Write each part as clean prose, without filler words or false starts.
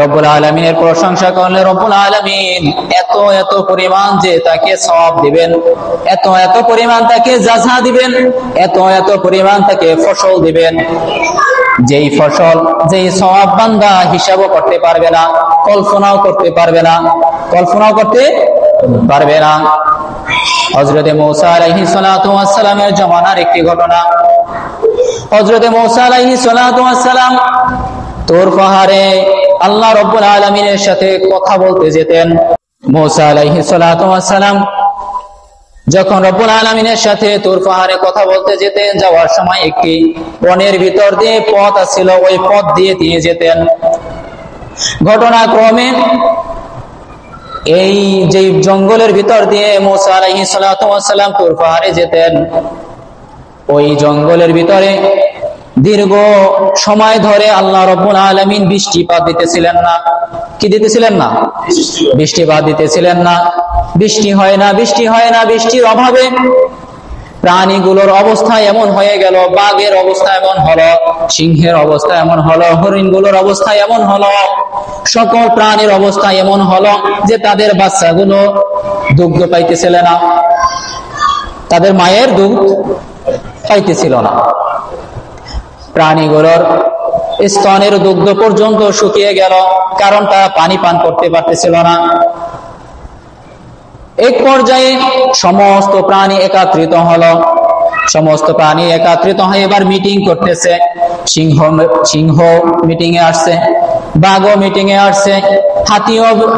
রব্বুল আলামিনের প্রশংসা করলে রব্বুল আলামিন এত এত পরিমাণ যে তাকে সওয়াব দিবেন, এত এত পরিমাণ তাকে জাযা দিবেন, এত এত পরিমাণ তাকে ফসল দিবেন, যেই ফসল যেই সওয়াব বান্দা হিসাবও করতে পারবে না, কল্পনাও করতে পারবে না, কল্পনাও করতে পারবে না। হযরতে মূসা আলাইহিস সালাতু ওয়াস সালামের জামানার একটি ঘটনা। হযরতে মূসা আলাইহিস সালাতু ওয়াস সালাম তুর পাহাড়ে আল্লাহ রাব্বুল আলামিনের সাথে কথা বলতে যেতেন। মূসা আলাইহিস সালাতু ওয়াস সালাম যখন রব্বুল আলামিনের সাথে তুর পাহাড়ে কথা বলতে যেতেন, যাওয়ার সময় একটি বনের ভিতর দিয়ে পথ ছিল, ওই পথ দিয়ে দিয়ে যেতেন। ঘটনাক্রমে এই যে জঙ্গলের ভিতর দিয়ে মূসা আলাইহিস সালাতু ওয়াস সালাম তুর পাহাড়ে যেতেন, ওই জঙ্গলের ভিতরে দীর্ঘ সময় ধরে আল্লাহ রাব্বুল আলামিন বৃষ্টিপাত দিতেছিলেন না। কি দিতেছিলেন না? বৃষ্টিপাত দিতেছিলেন না। বৃষ্টি হয় না, বৃষ্টি হয় না। বৃষ্টির অভাবে প্রাণীগুলোর অবস্থা এমন হয়ে গেল, বাঘের অবস্থা এমন হলো, সিংহের অবস্থা এমন হলো, হরিণগুলোর অবস্থা এমন হলো, সকল প্রাণীর অবস্থা এমন হলো যে তাদের বাচ্চাগুলো দুগ্ধ পাইতেছিল না, তাদের মায়ের দুধ পাইতেছিল না। প্রাণীগুলোর স্তনের দুগ্ধ পর্যন্ত শুকিয়ে গেল, কারণ তারা পানি পান করতে পারতেছিল না। এক পর্যায়ে সমস্ত প্রাণী একত্রিত হলো। সমস্ত প্রাণী একত্রিত হয়ে এবার মিটিং করতেছে। সিংহ মিটিং এ আসছে, বাঘও মিটিং এ আসছে,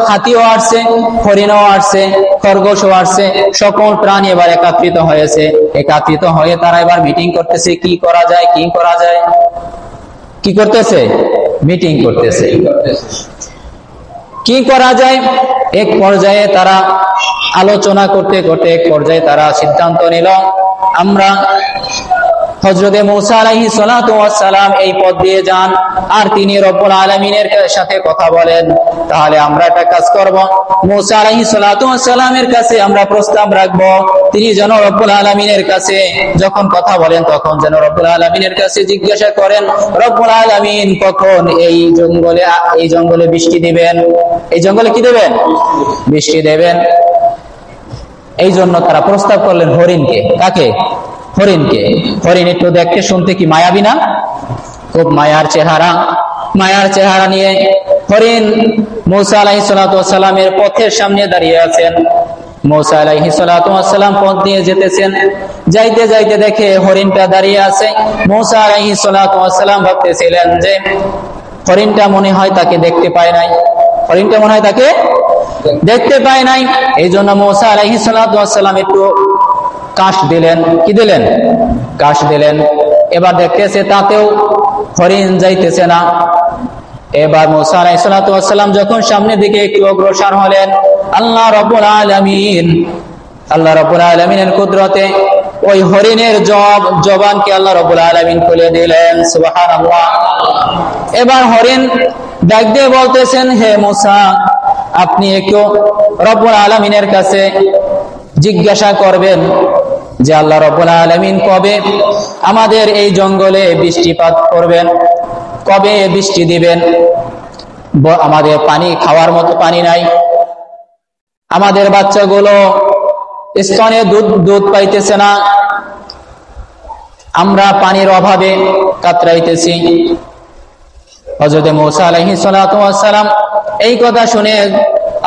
হাতিও আসছে, হরিণও আসছে, খরগোশও আসছে। সকল প্রাণী এবার একত্রিত হয়েছে। একত্রিত হয়ে তারা এবার মিটিং করতেছে, কি করা যায়, কি করা যায়। কি করতেছে? মিটিং করতেছে, কি করা যায়। এক পর্যায়ে তারা আলোচনা করতে করতে এক পর্যায়ে তারা সিদ্ধান্ত নিল, আমরা হযরতে মূসা আলাইহিস সালাতু ওয়াস সালাম এই পথ দিয়ে যান আর তিনি রব্বুল আলামিনের সাথে কথা বলেন, তাহলে আমরা একটা কাজ করব, মূসা আলাইহিস সালাতু ওয়াস সালামের কাছে আমরা প্রস্তাব রাখব, তিনি যেন রব্বুল আলামিনের কাছে যখন কথা বলেন তখন যেন রব্বুল আলামিনের কাছে জিজ্ঞাসা করেন রব্বুল আলামিন কখন এই জঙ্গলে বৃষ্টি দিবেন, এই জঙ্গলে কি দেবেন? বৃষ্টি দেবেন। এই জন্য তারা প্রস্তাব করলেন হরিণকে। কাকে? হরিণকে। হরিণ একটু দেখতে শুনতে কি মায়াবী না? খুব মায়ার চেহারা। মায়ার চেহারা নিয়ে হরিণ মূসা আলাইহিস সালাতু ওয়াস সালামের পথের সামনে দাঁড়িয়ে আছেন। মূসা আলাইহিস সালাতু ওয়াস সালাম পথ দিয়ে যেতেছেন, যাইতে যাইতে দেখে হরিণটা দাঁড়িয়ে আছে। মূসা আলাইহিস সালাতু ওয়াস সালাম ভাবতেছিলেন যে হরিণটা মনে হয় তাকে দেখতে পায় নাই, হরিণটা মনে হয় তাকে দেখতে পায় নাই। এই জন্য মূসা আলাইহিস সালাতু ওয়াস সালাম একটু কাশ দিলেন। কি দিলেন? কাশ দিলেন। এবার দেখতেছে তাতেও হরিণ যাইতেছে না। এবার মূসা আলাইহিস সালাতু ওয়াস সালাম যখন সামনের দিকে একটু অগ্রসর হলেন, আল্লাহ রাব্বুল আলামিনের কুদরতে ওই হরিণের জবানকে আল্লাহ রাব্বুল আলামিন খুলে দিলেন। সুবহানাল্লাহ। এবার হরিণ ডাক দিয়ে বলতেছেন, হে মূসা, আপনি একটু রব্বুল আলামিনের কাছে জিজ্ঞাসা করবেন যে আল্লাহ রাব্বুল আলামিন কবে আমাদের এই জঙ্গলে বৃষ্টিপাত করবেন, কবে বৃষ্টি দিবেন। আমাদের পানি খাওয়ার মতো পানি নাই, আমাদের বাচ্চাগুলো স্তনে দুধ পাইতেছে না, আমরা পানির অভাবে কাতরাইতেছি। হযরতে মূসা আলাইহিস সালাতু ওয়াস সালাম এই কথা শুনে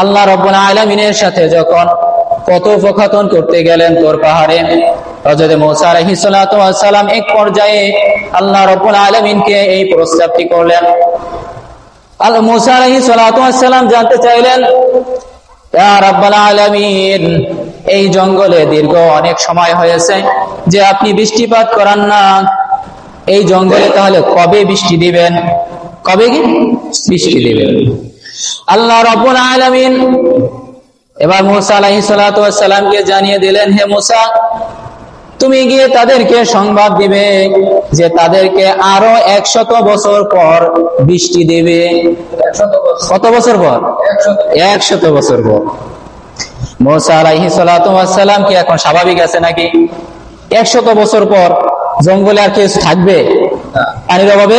আল্লাহ রাব্বুল আলামিনের সাথে যখন কথোপকথন করতে গেলেন তোর পাহাড়ে, হযরতে মূসা আলাইহিস সালাতু ওয়াস সালাম এক পর্যায়ে আল্লাহ রাব্বুল আলামিনকে এই প্রস্তাবটি করলেন। মূসা আলাইহিস সালাতু ওয়াস সালাম জানতে চাইলেন, ইয়া রাব্বুল আলামিন, এই জঙ্গলে দীর্ঘ অনেক সময় হয়েছে যে আপনি বৃষ্টিপাত করান না, এই জঙ্গলে তাহলে কবে বৃষ্টি দিবেন, কবে কি বৃষ্টি দিবেন? আল্লাহ রাব্বুল আলামিন এবার মূসা আলাইহিস সালাতু ওয়াস সালামকে জানিয়ে দিলেন, হে মূসা, তুমি গিয়ে তাদেরকে সংবাদ দিবে যে তাদেরকে আরো 100 বছর পর বৃষ্টি দেবে। কত বছর পর? 100 বছর পর। মূসা আলাইহিস সালাতু ওয়াস সালাম কি এখন স্বাভাবিক আছে নাকি? 100 বছর পর জঙ্গলে আর কেউ থাকবে পানির অভাবে?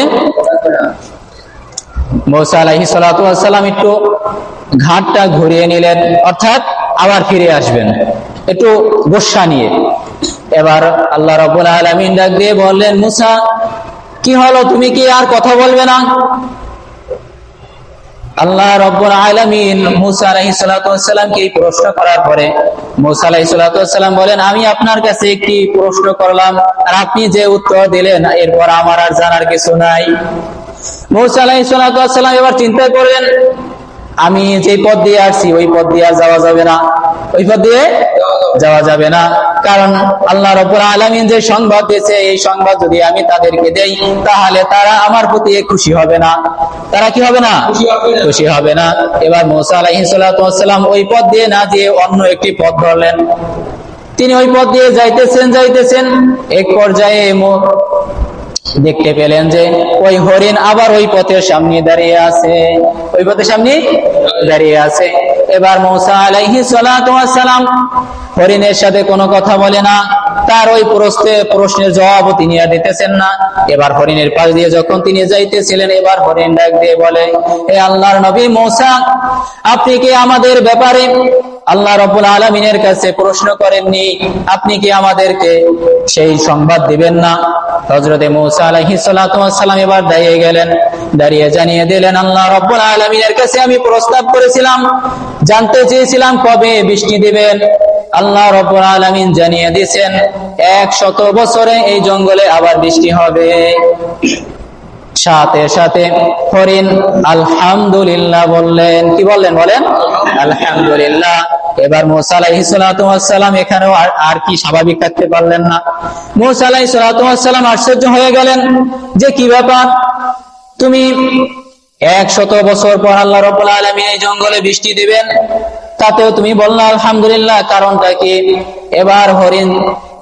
মুসা আলাইহিস সালাতু ওয়াস সালাম একটু ঘাটটা ঘুরিয়ে নিলেন, অর্থাৎ আবার ফিরে আসবেন একটু গোসা নিয়ে। এবার আল্লাহ রাব্বুল আলামিন ডাক দিয়ে বললেন, মুসা কি হলো, তুমি কি আর কথা বলবে না? আল্লাহ রাব্বুল আলামিন মুসা আলাইহিস সালাতু ওয়াস সালামকে এই প্রশ্ন করার পরে মুসা আলাইহিস সালাতু ওয়াস সালাম বলেন, আমি আপনার কাছে একটি প্রশ্ন করলাম আর আপনি যে উত্তর দিলেন এরপর আমার আর জানার কিছু নাই। মুসা আলাইহিস সালাতু ওয়াস সালাম এবার চিন্তা করলেন, আমি যে পথ দিয়ে আসছি ওই পথ দিয়ে যাওয়া যাবে না, ওই পথ দিয়ে যাওয়া যাবে না, কারণ আল্লাহ রাব্বুল আলামিন যে সংবাদ দিয়েছে এই সংবাদ যদি আমি তাদেরকে দেই তাহলে তারা আমার প্রতি খুশি হবে না। তারা কি হবে না? খুশি হবে না। এবার মুসা আলাইহিস সালাতু ওয়াস সালাম ওই পথ দিয়ে না দিয়ে অন্য একটি পথ ধরলেন। তিনি ওই পথ দিয়ে যাইতেছেন, এক পর্যায়ে দেখতে পেলেন যে ওই হরিণ আবার ওই পথের সামনে দাঁড়িয়ে আছে, ওই পথের সামনে দাঁড়িয়ে আছে। এবার মুসা আলাইহিস সালাতু ওয়াস সালাম হরিণের সাথে কোনো কথা বলে না, তার ওই প্রশ্নের জবাবও তিনি আর দিতেছেন না। এবার হরিণের পাশ দিয়ে যখন তিনি যাইতেছিলেন, এবার হরিণ ডাক দিয়ে বলে, হে আল্লাহর নবী মুসা, আপনি কি আমাদের ব্যাপারে আল্লাহ রাব্বুল আলামিনের কাছে প্রশ্ন করেননি? আপনি কি আমাদেরকে সেই সংবাদ দিবেন না? হযরতে মুসা আলাইহিস সালাতু ওয়াস সালাম এবার দাঁড়িয়ে জানিয়ে দিলেন, আল্লাহ রাব্বুল আলামিনের কাছে আমি প্রস্তাব করেছিলাম, জানতে চেয়েছিলাম কবে বৃষ্টি দিবেন। আল্লাহ রাব্বুল আলামিন জানিয়ে দিয়েছেন 100 বছরে এই জঙ্গলে আবার বৃষ্টি হবে। সাথে সাথে হরিণ আলহামদুলিল্লাহ বললেন। কি বললেন? বলেন আলহামদুলিল্লাহ। এবার মুসা আলাইহিস সালাতু ওয়াস সালাম এখানেও আর কি স্বাভাবিক থাকতে পারলেন না। মুসা আলাইহিস সালাতু ওয়াস সালাম আশ্চর্য হয়ে গেলেন যে কি ব্যাপার, তুমি 100 বছর পর আল্লাহ রাব্বুল আলামিন এই জঙ্গলে বৃষ্টি দিবেন, তাতেও তুমি বললে আলহামদুলিল্লাহ, কারণটা কি? এবার হরিণ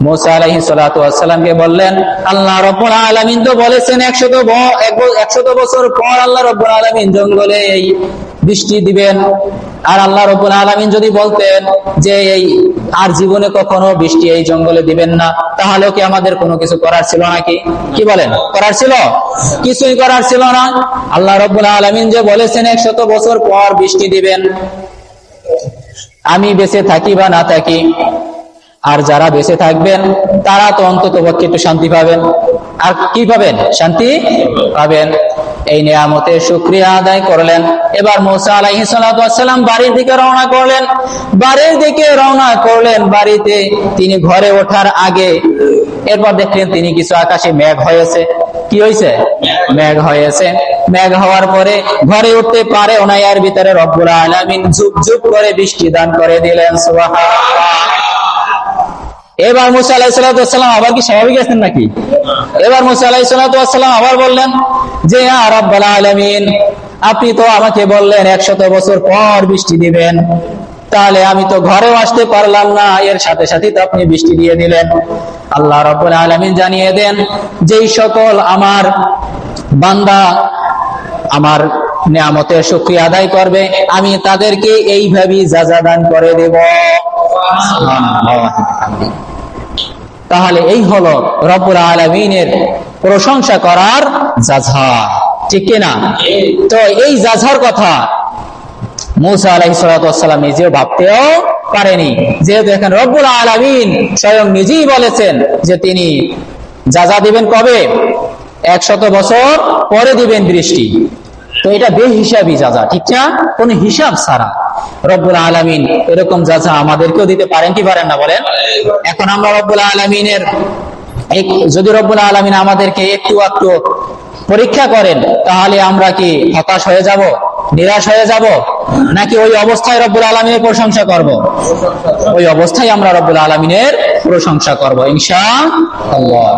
মুসা আলাইহিস সালাতু ওয়াস সালামকে বললেন, আল্লাহ রাব্বুল আলামিন তো বলেছেন 100 বছর পর আল্লাহ রাব্বুল আলামিন জঙ্গলে এই বৃষ্টি দিবেন। আর আল্লাহ রাব্বুল আলামিন যদি বলতেন যে এই আর জীবনে কখনো বৃষ্টি এই জঙ্গলে দিবেন না, তাহলে কি আমাদের কোনো কিছু করার ছিল নাকি? কি বলেন? করার ছিল? কিছুই করার ছিল না। আল্লাহ রাব্বুল আলামিন যে বলেছেন 100 বছর পর বৃষ্টি দিবেন, আমি বেঁচে থাকি বা না থাকি, আর যারা বেঁচে থাকবেন তারা তো অন্তত পক্ষে একটু শান্তি পাবেন। আর কি পাবেন? শান্তি পাবেন। এই নিয়ামতের শুকরিয়া আদায় করলেন। এবার মুসা আলাইহিস সালাতু ওয়াস সালাম বাড়ির দিকে রওনা করলেন। বাড়িতে তিনি ঘরে ওঠার আগে এরপর দেখলেন তিনি কিছু আকাশে মেঘ হয়েছে। কি হয়েছে? মেঘ হয়েছে। মেঘ হওয়ার পরে ঘরে উঠতে পারে ওনার ভিতরে রব্বুল আলামিন ঝুপ ঝুপ করে বৃষ্টি দান করে দিলেন। সুবহানাল্লাহ। এবার মুসা আলাইহিস সালাতু ওয়াস সালাম আবার কি স্বাভাবিক আছেন নাকি? এবার মুসা আলাইহিস সালাতু ওয়াস সালাম আবার বললেন যে ইয়া রাব্বুল আলামিন, আপনি তো আমাকে বললেন 100 বছর পর বৃষ্টি দিবেন, তাহলে আমি তো ঘরেও আসতে পারলাম না, এর সাথে সাথে তো আপনি বৃষ্টি দিয়ে দিলেন। আল্লাহ রাব্বুল আলামিন জানিয়ে দেন, যেই সকল আমার বান্দা আমার নিয়ামতের শুকরিয়া আদায় করবে আমি তাদেরকে এইভাবেই যাজা দান করে দেব। তাহলে এই হলো রব্বুল আলামিনের প্রশংসা করার যাজা, ঠিক কিনা? তো এই যাজার কথা মুসা আলাইহিস সালাতু ওয়াস সালাম নিজেও ভাবতেও পারেনি, যেহেতু এখন রব্বুল আলামিন স্বয়ং নিজেই বলেছেন যে তিনি যাজা দিবেন কবে? 100 বছর পরে দিবেন বৃষ্টি। তো এটা বেহিসাবি যাজা, ঠিক না? কোন হিসাব ছাড়া রব্বুল আলামিন এরকম যাজা আমাদেরকেও দিতে পারেন কি পারেন না? বলেন। এখন আমরা রব্বুল আলামিনের যদি রব্বুল আলামিন আমাদেরকে একটু পরীক্ষা করেন, তাহলে আমরা কি হতাশ হয়ে যাব, নিরাশ হয়ে যাব, নাকি ওই অবস্থায় রব্বুল আলামিনের প্রশংসা করব? ওই অবস্থায় আমরা রব্বুল আলামিনের প্রশংসা করব ইনশাআল্লাহ।